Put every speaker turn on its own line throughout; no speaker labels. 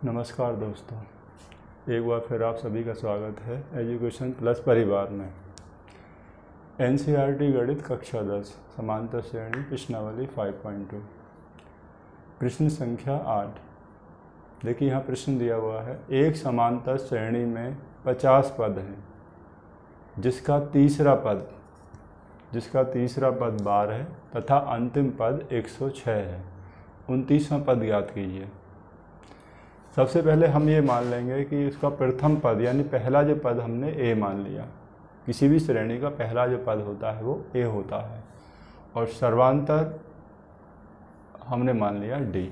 नमस्कार दोस्तों, एक बार फिर आप सभी का स्वागत है एजुकेशन प्लस परिवार में। एनसीईआरटी गणित कक्षा 10 समांतर श्रेणी प्रश्नावली 5.2 प्रश्न संख्या 8। देखिए यहाँ प्रश्न दिया हुआ है, एक समांतर श्रेणी में 50 पद हैं जिसका तीसरा पद 12 है तथा अंतिम पद 106 है। 29वां पद ज्ञात कीजिए। सबसे पहले हम ये मान लेंगे कि उसका प्रथम पद यानी पहला जो पद हमने ए मान लिया। किसी भी श्रेणी का पहला जो पद होता है वो ए होता है और सर्वांतर हमने मान लिया डी।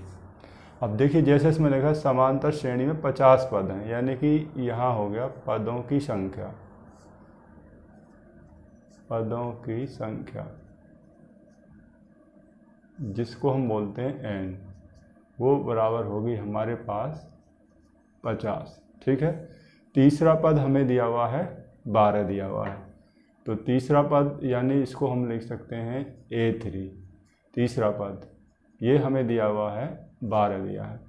अब देखिए जैसे इसमें लिखा समांतर श्रेणी में 50 पद हैं, यानी कि यहाँ हो गया पदों की संख्या जिसको हम बोलते हैं एन, वो बराबर होगी हमारे पास 50। ठीक है। तीसरा पद हमें दिया हुआ है 12 दिया हुआ है, तो तीसरा पद यानी इसको हम लिख सकते हैं A3। तीसरा पद ये हमें दिया हुआ है 12 दिया है,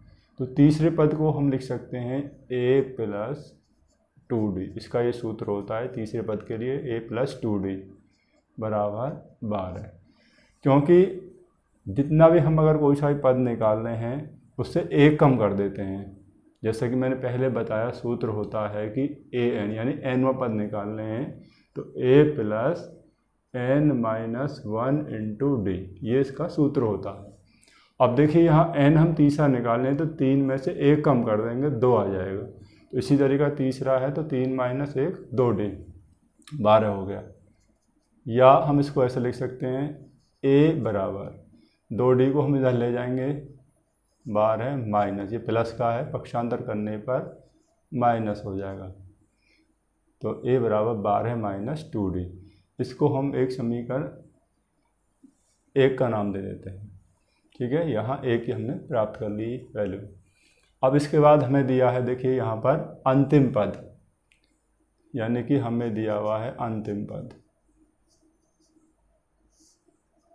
तो तीसरे पद को हम लिख सकते हैं A+2D। इसका ये सूत्र होता है तीसरे पद के लिए A+2D बराबर 12, क्योंकि जितना भी हम अगर कोई सा पद निकाल रहे हैं उससे एक कम कर देते हैं। जैसे कि मैंने पहले बताया सूत्र होता है कि an यानी nवां पद निकाल रहे हैं तो A+n-1 × d, ये इसका सूत्र होता है। अब देखिए यहाँ n हम तीसरा निकाल रहे हैं तो 3 में से 1 कम कर देंगे 2 आ जाएगा, तो इसी तरीका तीसरा है तो 3 - 1 2d 12 हो गया। या हम इसको ऐसे लिख सकते हैं a बराबर 2d को हम इधर ले जाएंगे, 12 माइनस, ये प्लस का है, पक्षांतर करने पर माइनस हो जाएगा, तो a बराबर 12 - 2d। इसको हम एक समीकरण 1 का नाम दे देते हैं। ठीक है, यहाँ 1 की हमने प्राप्त कर ली वैल्यू। अब इसके बाद हमें दिया है, देखिए यहाँ पर अंतिम पद, यानी कि हमें दिया हुआ है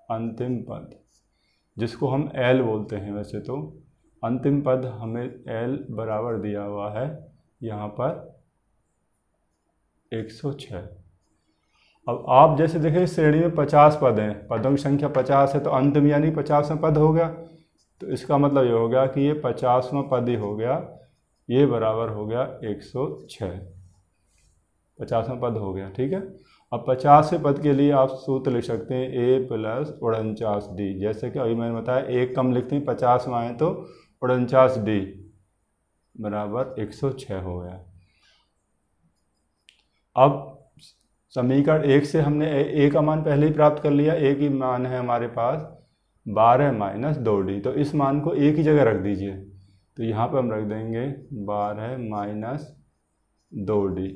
अंतिम पद जिसको हम L बोलते हैं। वैसे तो अंतिम पद हमें L बराबर दिया हुआ है यहाँ पर 106। अब आप जैसे देखें श्रेणी में 50 पद हैं, पदों की संख्या 50 है, तो अंतिम यानी 50वां पद हो गया, तो इसका मतलब ये हो गया कि ये 50वां पद ही हो गया, ये बराबर हो गया 106, 50वां पद हो गया। ठीक है। अब 50वें पद के लिए आप सूत्र लिख सकते हैं A+49D। जैसे कि अभी मैंने बताया 1 कम लिखते हैं, 50 में आए तो 49D बराबर 106 हो गया। अब समीकरण 1 से हमने a का मान पहले ही प्राप्त कर लिया। a की मान है हमारे पास 12 - 2d, तो इस मान को a की जगह रख दीजिए, तो यहाँ पर हम रख देंगे 12 - 2d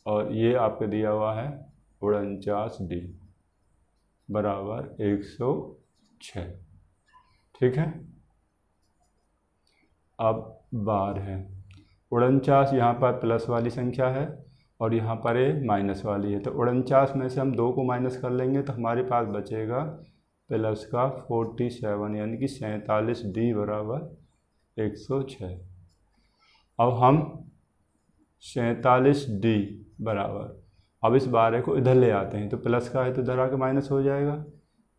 और ये आपको दिया हुआ है 49D बराबर 106। ठीक है। अब बार है 49, यहाँ पर प्लस वाली संख्या है और यहाँ पर ये माइनस वाली है, तो 49 में से हम 2 को माइनस कर लेंगे तो हमारे पास बचेगा प्लस का 47, यानी कि 47D बराबर 106। अब हम 47D बराबर, अब इस 12 को इधर ले आते हैं, तो प्लस का है तो इधर आके माइनस हो जाएगा,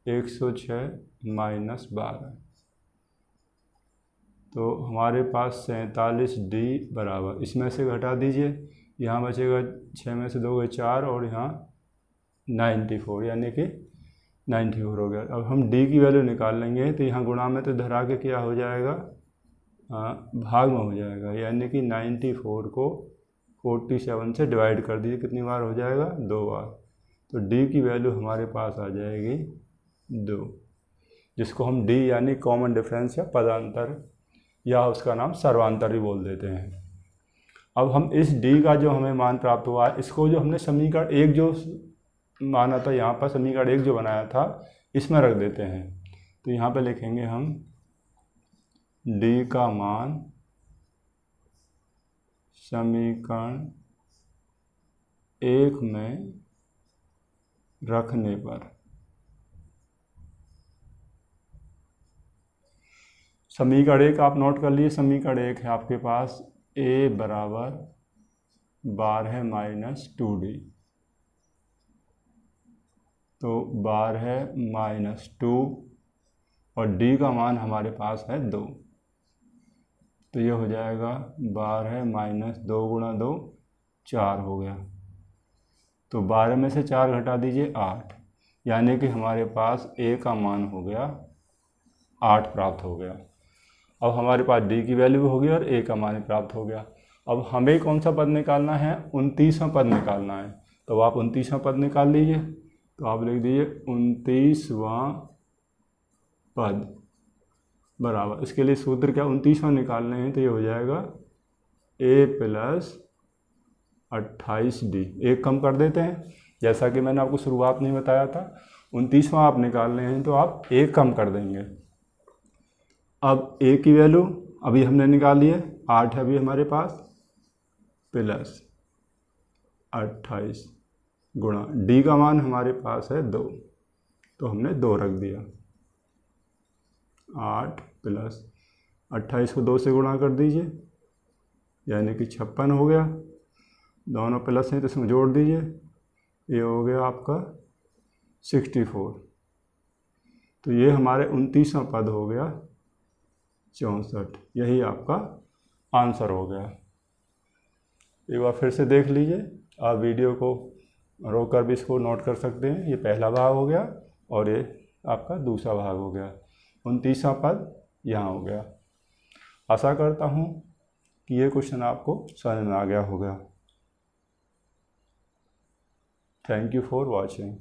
106 - 12, तो हमारे पास 47D बराबर, इसमें से घटा दीजिए, यहाँ बचेगा 6 में से 2 गए 4 और यहाँ 94, यानी कि 94 हो गया। अब हम D की वैल्यू निकाल लेंगे, तो यहाँ गुणा में तो इधर आके क्या हो जाएगा, भाग में हो जाएगा, यानी कि 94 को 47 से डिवाइड कर दीजिए, कितनी बार हो जाएगा, 2 बार, तो D की वैल्यू हमारे पास आ जाएगी 2, जिसको हम D यानी कॉमन डिफरेंस या पदांतर या उसका नाम सर्वांतर भी बोल देते हैं। अब हम इस D का जो हमें मान प्राप्त हुआ है, इसको जो हमने समीकरण 1 जो माना था, यहाँ पर समीकरण 1 जो बनाया था इसमें रख देते हैं, तो यहाँ पे लिखेंगे हम D का मान समीकरण 1 में रखने पर समीकरण 1 आप नोट कर लिए। समीकरण 1 है आपके पास a बराबर 12 माइनस 2d, तो 12 माइनस 2 और d का मान हमारे पास है 2, तो ये हो जाएगा 12 माइनस 2 गुणा 2 4 हो गया। तो 12 में से 4 घटा दीजिए 8, यानी कि हमारे पास a का मान हो गया 8 प्राप्त हो गया। अब हमारे पास d की वैल्यू हो गई और a का मान प्राप्त हो गया। अब हमें कौन सा पद निकालना है? 29वां पद निकालना है। तो आप 29वां पद निकाल लीजिए। तो आप लिख दीजिए 29वां पद बराबर, इसके लिए सूत्र क्या 29वां निकालने हैं, तो ये हो जाएगा a प्लस 28d। एक कम कर देते हैं, जैसा कि मैंने आपको शुरुआत में बताया था। 29वां आप निकालने हैं तो आप एक कम कर देंगे। अब a की वैल्यू अभी हमने निकाली है, 8 है अभी हमारे पास, प्लस 28 गुणा d का मान हमारे पास है 2, तो हमने 2 रख दिया। 8 प्लस 28 को 2 से गुणा कर दीजिए, यानी कि 56 हो गया। दोनों प्लस हैं तो इसमें जोड़ दीजिए, ये हो गया आपका 64। तो ये हमारे 29वां पद हो गया 64। यही आपका आंसर हो गया। एक बार फिर से देख लीजिए, आप वीडियो को रोक कर भी इसको नोट कर सकते हैं। ये पहला भाग हो गया और ये आपका दूसरा भाग हो गया। 29वां पद यहाँ हो गया। आशा करता हूँ कि ये क्वेश्चन आपको समझ में आ गया होगा। Thank you for watching.